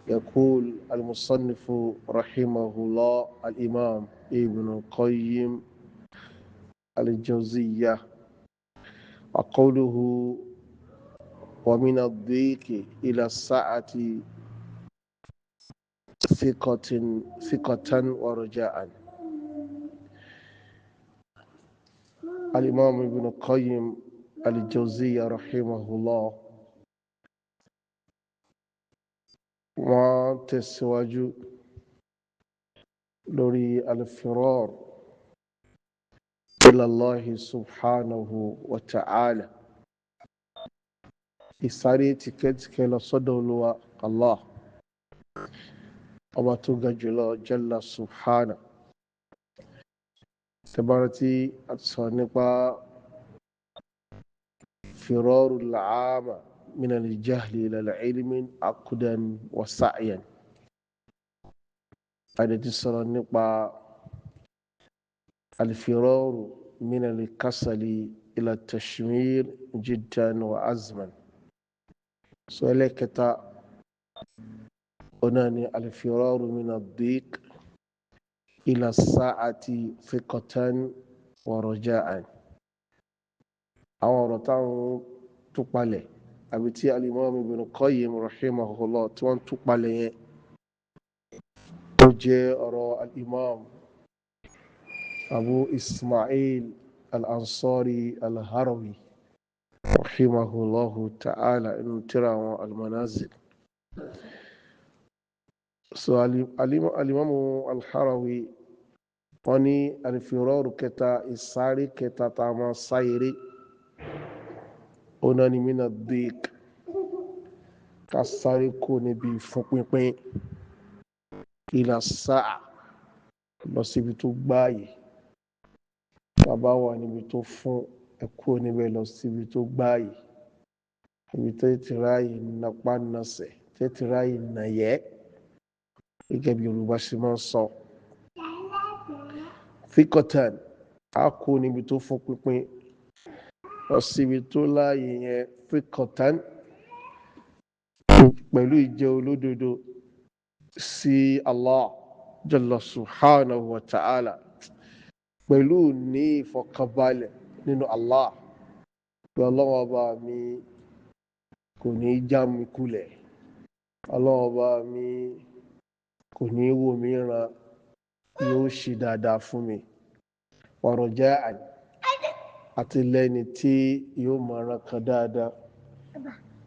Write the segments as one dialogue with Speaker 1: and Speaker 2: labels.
Speaker 1: يقول المصنف رحمه الله الإمام ابن القيم الجوزية وقوله ومن الضيق إلى السعة ثقة ورجاء. الإمام ابن القيم الجوزية رحمه الله وتسواج لوري الفرار إلى الله سبحانه وتعالى إساري تكتك لصدو لوا الله ọba tó ga jùlọ jalla subhana tẹbárátí àti sọ nípa firaru la'ama min al-jahli ila al-ilmi aqdan wa sa'yan àdẹ̀tí sọ̀rọ̀ nípa al-firaru min al-kasali ila al-tashmir jiddan wa azman so ẹlẹ́kẹta onani al-firaru min ad-diq ila as-sa'ati thiqatan wa raja'an. Àwọn ọ̀rọ̀ táwọn tú palẹ̀ àbí tí al-Imam Ibn Qayyim rahimahullah tí wọ́n tú palẹ̀ yẹn ó jẹ́ ọ̀rọ̀ al-Imam Abu Ismail al-Ansari al-Harawi rahimahullahu ta'ala inú tírà àwọn al-Manazil. So alimamu al-Harawi wọ́n ní al-firaru kẹta ìsáré kẹta tá a máa sáyéré ọ̀nà ni mina dik ká sáré kó níbi ìfúnpínpín ila sáà lọ síbi tó gbáàyè bàbá wà níbi tó fún ẹkú níbẹ̀ lọ síbi tó gbáàyè ibi tó ti ráàyè napá nasẹ̀ tó ti ráàyè nàyẹ́ gẹ́gẹ́ bí Yorùbá ṣe máa ń sọ fíkọtàn á kó níbi tó fún pínpín lọ síbi tó láàyè yẹn fíkọtàn pẹ̀lú ìjẹ́ olódodo sí Allah jalla subhanahu wa ta'ala pẹ̀lú ní ìfọ̀kànbalẹ̀ nínú Allah pé ọlọ́wọ́ ọba mi kò ní já mi kulẹ̀ ọlọ́wọ́ ọba mi kò ní wò mí ràn yóò ṣe dáadáa fún mi wa raja'an àti lẹ́ni tí yóò máa ràn kan dáadáa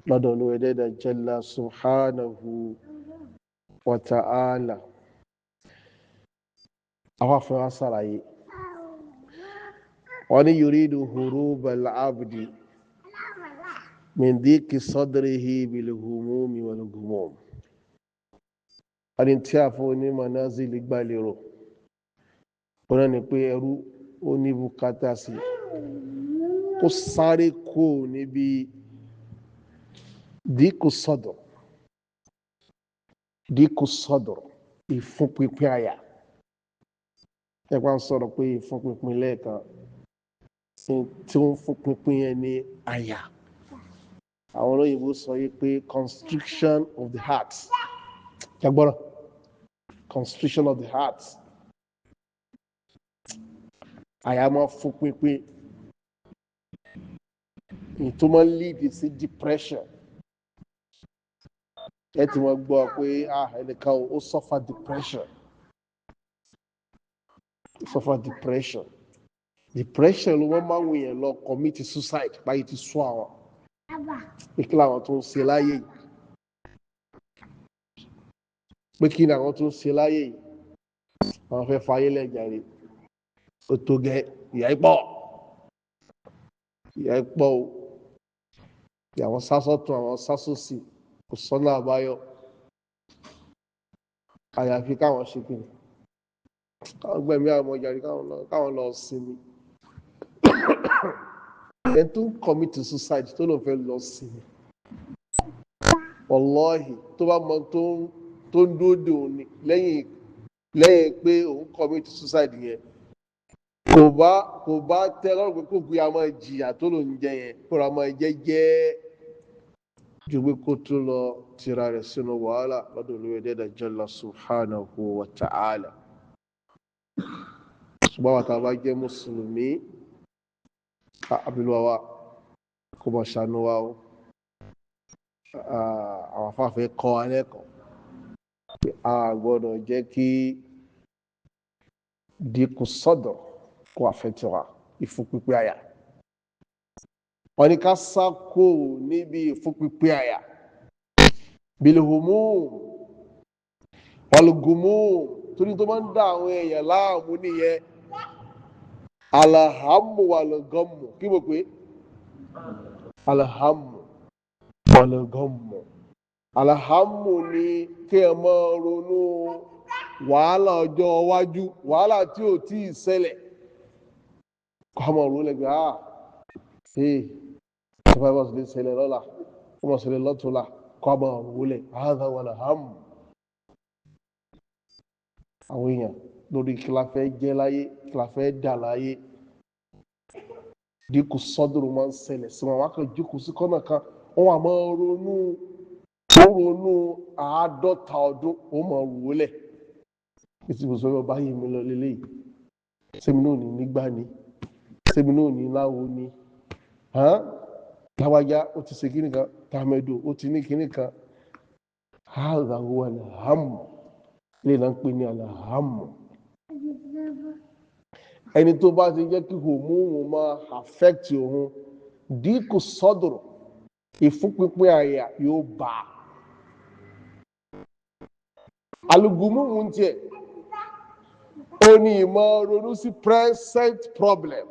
Speaker 1: lọ́dọ̀ Olúwa ẹ̀dá jalla subhanahu wa ta'ala. àwọn afẹ́wà sàlàyé wọ́n ní yuridu huruba al-abdi min diki sadrihi bil humumi wal ghumum. Ẹni tí a fún ní manazili gbàlérò wọn ni pé ẹrú ó ní bùkátà sí kó sáré kó níbi díkù sọ́dọ̀ ìfúnpínpín àyà ẹgbà ń sọ̀rọ̀ pé ìfúnpínpín lẹ́ẹ̀kan tí ó ń fúnpínpín yẹn ní àyà àwọn olóyìnbó sọ yìí pé constriction of the heart jagbọ́rọ̀ constriction of the heart àyà máa fún pínpín tó máa ń lead sí depression ẹ ti wọ́n gbọ́ pé ẹnìkan ó suffer depression ló wọ́n máa ń wòyàn lọ commit suicide báyìí ti sún àwọn pé kí làwọn tó ń ṣe láyé yìí pé kí ni àwọn tó ń ṣe láyé yìí àwọn fẹ́ fayé lẹ́jàre ó tó gẹ́ ìyà ipọ̀ o àwọn sásọ́tún àwọn sásòsì kò sọ́nà àbáyọ àyàfi káwọn ṣe kí ni káwọn gbẹ̀mí àwọn ọjàre káwọn lọ sinmi ẹni tó ń commit suicide tó lóun fẹ́ lọ sinmi wallahi tó bá mọ tó ń dúró òun ni lẹ́yìn pé òun commit suicide yẹn kò bá tẹ́ lọ́rùn pé kò gbé àmọ́ jìyà tó lòun jẹ yẹn kó ra máa jẹ́ ju pé kó tó lọ tira rẹ̀ sínú wàhálà lọ́dọ̀ olóyè dẹ́dà jalla subhanahu wa ta'ala. ṣùgbọ́n àwọn tàbá jẹ́ mùsùlùmí abilwa wa kó mọ̀ ṣàánú wa o. àwọn afáfẹ́ kọ́ wa lẹ́kọ̀ọ́ pé a gbọ́dọ̀ jẹ́ kí dínkù sọ́dọ̀ kó àfẹ́tì wa ìfúnpípé àyà. wọ́n ní ká sá kó níbi ìfúnpípé àyà bilhumum walgumum torí tó máa ń dá àwọn èèyàn láàmú nìyẹn. alhamu walgamu kí mo pé alhamu walgamu. alhamu ni kí ẹ máa ronú wàhálà ọjọ́ iwájú, wàhálà tí ò tí ì ṣẹlẹ̀. kọ́ máa ronú lẹ́gbẹ̀ẹ́ ìjọba ìbá ṣẹlẹ̀ ṣẹlẹ̀ lọ́la kó máa ṣẹlẹ̀ lọ́tùnla kọ́ máa ronú lẹ̀ hadha walhamu. àwọn èèyàn lórí kí la fẹ́ jẹ́ láyé kí la fẹ́ dà láyé dínkù sọ́dọ̀rọ̀ máa ń ṣẹlẹ̀ sí wọn. wọ́n á kàn jókòó sí kọ́nà kan wọ́n á máa ronú 50 ọdún ó máa wò lẹ̀. ìsìnkú ọba yìí mi lọ lélẹ́yìí sẹ́mi náà ní nígbà ní sẹ́mi náà ní láwo ní láwájá ó ti ṣe kíní kan tàmẹ́dò ó ti ní kíní kan. hadha huwa alhamu ilé náà ń pè ní alhamu. ẹni tó bá ti jẹ́ kí hòmóhùn máa affect òun dínkù sọ́dọ̀rọ̀ ìfúnpínpín àyà yóò bá a. alùgùmùmù ń tiẹ̀ ó ní ìmọ̀ ronú sí present problem.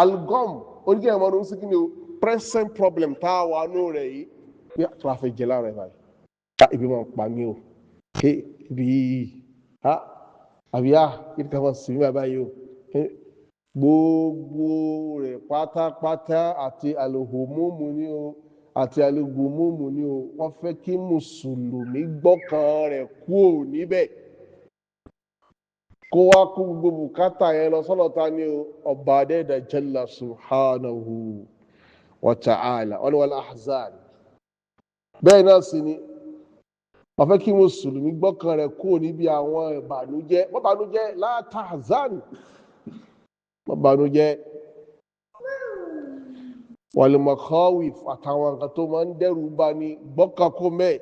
Speaker 1: alugom ó ní kí ìmọ̀ ronú sí kí ni o present problem tá a wà nù rẹ̀ yìí bí a tó a fẹ́ jẹ lára ẹ̀ báyìí. ibi máa ń pa mí o ibi àbí ibi kan máa ń sinmi báyìí o. gbogbo rẹ̀ pátápátá àti alùhùmùmù ni o àti alùgùmùmù ni o wọ́n fẹ́ kí mùsùlùmí gbọ́kàn rẹ̀ kúrò níbẹ̀ kó wá kó gbogbo bùkátà yẹn lọ sọ́dọ̀ ta ni o ọba adẹ́dà jalla subhanahu wa ta'ala wal ahzan. bẹ́ẹ̀ náà sì ni wọ́n fẹ́ kí mùsùlùmí gbọ́kàn rẹ̀ kúrò níbi àwọn ìbànújẹ́ wọ́n bànújẹ́ la tahzan wọ́n bànújẹ́ wal-makhawif àtàwọn nǹkan tó máa ń dẹ́rù bá ní gbọ́kàn kó mẹ́.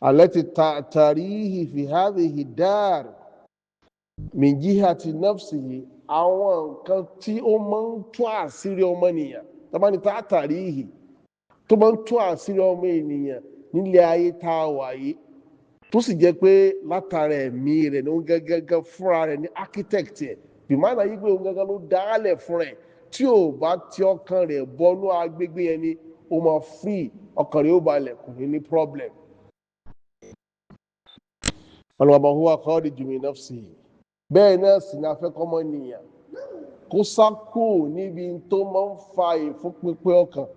Speaker 1: allati ta'tarihi fi hadhihi ad-dar min jihati nafsihi àwọn nǹkan tí ó máa ń tú àṣírí ọmọnìyàn tó bá ní ta'tarihi tó máa ń tú àṣírí ọmọ ènìyàn nílé ayé tá a wà yìí tó sì jẹ́ pé látara ẹ̀mí rẹ̀ ní ó gẹ́gẹ́ fúnra rẹ̀ ní architect ẹ̀ bí máa náà yí pé òun gẹ́gẹ́ ló dálẹ̀ fún rẹ̀ tí ò bá ti ọkàn rẹ̀ bọ́nú agbègbè yẹn ni ó máa free ọkàn rẹ̀ ó balẹ̀ kò ní problem. ọlọ́mọba huwa khariju min nafsihi bẹ́ẹ̀ náà sì ní afẹ́kọ́mọ́ nìyàn kó sákò níbi tó máa ń fa ìfúnpínpín ọkàn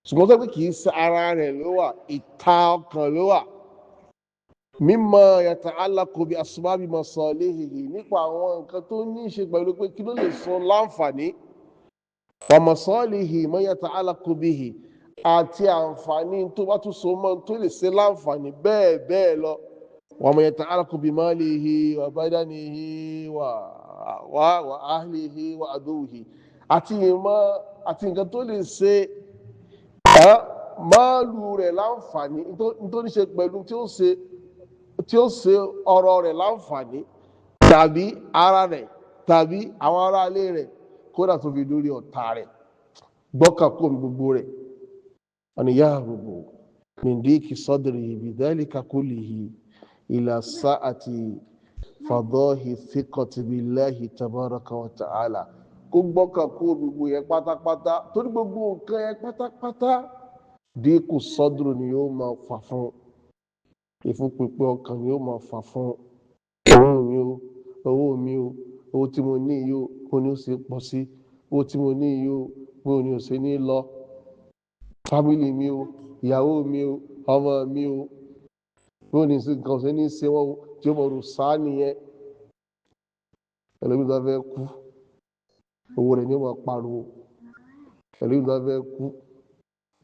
Speaker 1: ṣùgbọ́n tó pé kì í ṣe ara rẹ̀ ló wà ìta ọkàn ló wà. mimma yata'allaqu bi asbabi masalihihi nípa àwọn nǹkan tó ní í ṣe pẹ̀lú pé kí ló lè sọ láǹfààní wa masalihi ma yata'allaqu bihi àti àǹfààní tó bá tún so mọ́ tó lè ṣe láǹfààní bẹ́ẹ̀ bẹ́ẹ̀ lọ. wa ma yata'allaqu bi malihi wa badanihi wa ahlihi wa aduhi àti ìmọ̀ àti nǹkan tó lè ṣe máàlù rẹ̀ láǹfààní nítorí ṣe pẹ̀lú tí ó ṣe ọ̀rọ̀ rẹ̀ láǹfààní tàbí ara rẹ̀ tàbí àwọn ará ilé rẹ̀ kódà tó fi dórí ọ̀tá rẹ̀ gbọ́kàn kó gbogbo rẹ̀. àníyá gbogbo mìndíkì sadrihi bidhalika kullihi ila sa'ati fadahi thiqati billahi tabaraka wa ta'ala kó gbọ́kàn kó gbogbo yẹn pátápátá torí gbogbo nǹkan yẹn pátápátá dínkù sọ́dúró ni yóò máa fà fún ìfúnpínpín ọkàn ni yóò máa fà fún owó mi o owó tí mo ní yìí o bó ni ó ṣe pọ̀ sí owó tí mo ní yìí o bó ni ó ṣe ní lọ fámìlì mi o ìyàwó mi o ọmọ mi o bó ni nǹkan ṣe ní ṣe wọ́n tí ó mọ̀ rò sáà nìyẹn. ẹlòmíì tó fẹ́ kú owó rẹ̀ ni ó máa pariwo ẹlòmíì náà fẹ́ kú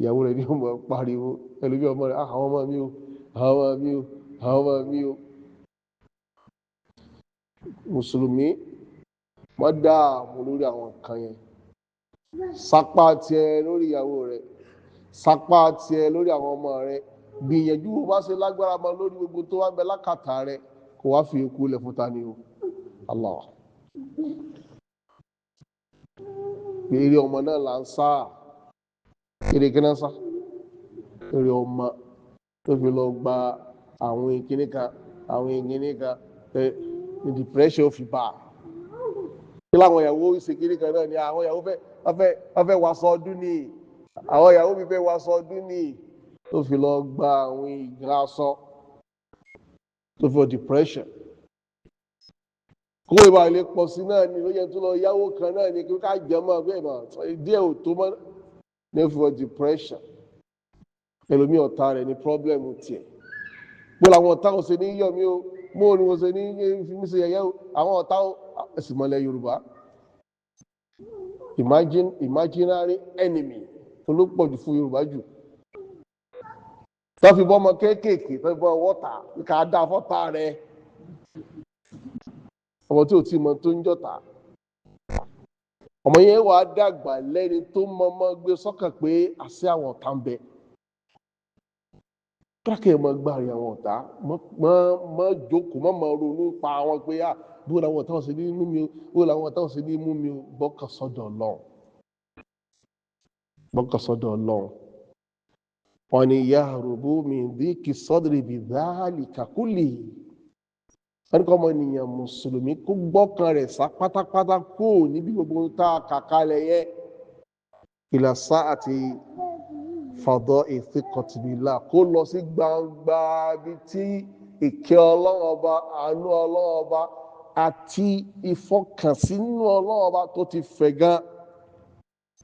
Speaker 1: ìyàwó rẹ̀ ní ọmọ pariwo ẹlòmíì ọmọ rẹ̀ àwọn ọmọ mi o àwọn ọmọ mi o àwọn ọmọ mi o. Mùsùlùmí má dààmú lórí àwọn nǹkan yẹn, sapá tiẹ̀ lórí ìyàwó rẹ̀, sapá tiẹ̀ lórí àwọn ọmọ rẹ̀, gbìyànjú bó bá ṣe lágbára mọ́ lórí gbogbo tó wá bẹ lákàtà rẹ̀ kó wá fi ikú lẹ̀ fún tani o Allah. Eré ọmọ náà là ń sá, eré kí náà sá, eré ọmọ tó fi lọ gba àwọn ìkíní kan àwọn ìkíní kan ní depression ó fi bá a. Kí láwọn ìyàwó ìṣèkíní kan náà ni àwọn ìyàwó fẹ́ wàṣọ ọdún ni àwọn ìyàwó mi fẹ́ wàṣọ ọdún ni tó fi lọ gba àwọn ìgbà aṣọ tó fi lọ depression. Kó ìbá ilé pọ̀ sí náà ni ló yẹ tó lọ yáwó kan náà ni kí ká jẹ mọ́ bẹ́ẹ̀ mọ́ díẹ̀ ò tó mọ́ ní fi lọ depression. Ẹlòmíì ọ̀tá rẹ̀ ní problem tiẹ̀. Bó làwọn ọ̀tá ò ṣe ní yọ̀ mí o, mo ní wọ́n ṣe ní fi mí ṣe yẹ̀yẹ́ o, àwọn ọ̀tá ẹ̀sìn mọ́lẹ̀ Yorùbá. Imaginary enemy olópọ̀jù fún Yorùbá jù. Tó fi bọ́ ọmọ kéékèèké tó fi bọ́ wọ́tà ká dá fọ́tà rẹ̀. Ọmọ tí ò tí mọ tó ń jọ̀tá. Ọmọ yẹn wà á dàgbà lẹ́ni tó mọ́mọ́ gbé sọ́kàn pé àṣẹ àwọn ọ̀tá ń bẹ. Kíláàkì mọ́ gbàrí àwọn ọ̀tá mọ́ jókòó mọ́ ronú pa àwọn pé bó làwọn ọ̀tá ọ̀sẹ̀ ní mú mi o bó làwọn ọ̀tá ọ̀sẹ̀ ní mú mi o gbọ́kàn sọ́dọ̀ Ọlọ́run. Gbọ́kàn sọ́dọ̀ Ọlọ́run. Wọ́n ní yahrubu min dhiki sadri bi dhalika kullihi. Wọ́n ní kọ́ ọmọ ènìyàn mùsùlùmí kó gbọ́kàn rẹ̀ sá pátápátá kó níbi gbogbo tá a kàkálẹ̀ yẹ ila sa'ati fada'i thiqati billah kó lọ sí gbangba bí tí ìkẹ́ Ọlọ́run ọba àánú Ọlọ́run ọba àti ìfọkànsínú Ọlọ́run ọba tó ti fẹ̀ gan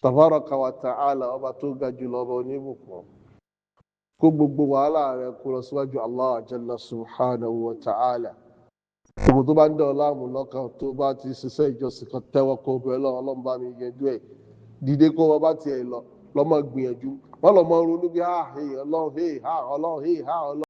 Speaker 1: tabaraka wa ta'ala ọba tó ga jùlọ ọba oníbùkún. Kó gbogbo wàhálà rẹ̀ kó lọ síwájú Allah jalla subhanahu wa ta'ala. Gbogbo tó bá ń dán ọláàmù lọ́kàn tó bá ti ṣiṣẹ́ ìjọsìn kan tẹ́wọ́ kó bẹ̀rẹ̀ lọ́wọ́ Ọlọ́run bá mi yẹjú ẹ̀ dìde kó wọ́n bá tiẹ̀ lọ lọ́mọ gbìyànjú wọ́n lọ́mọ ronú bí Ọlọ́run Ọlọ́run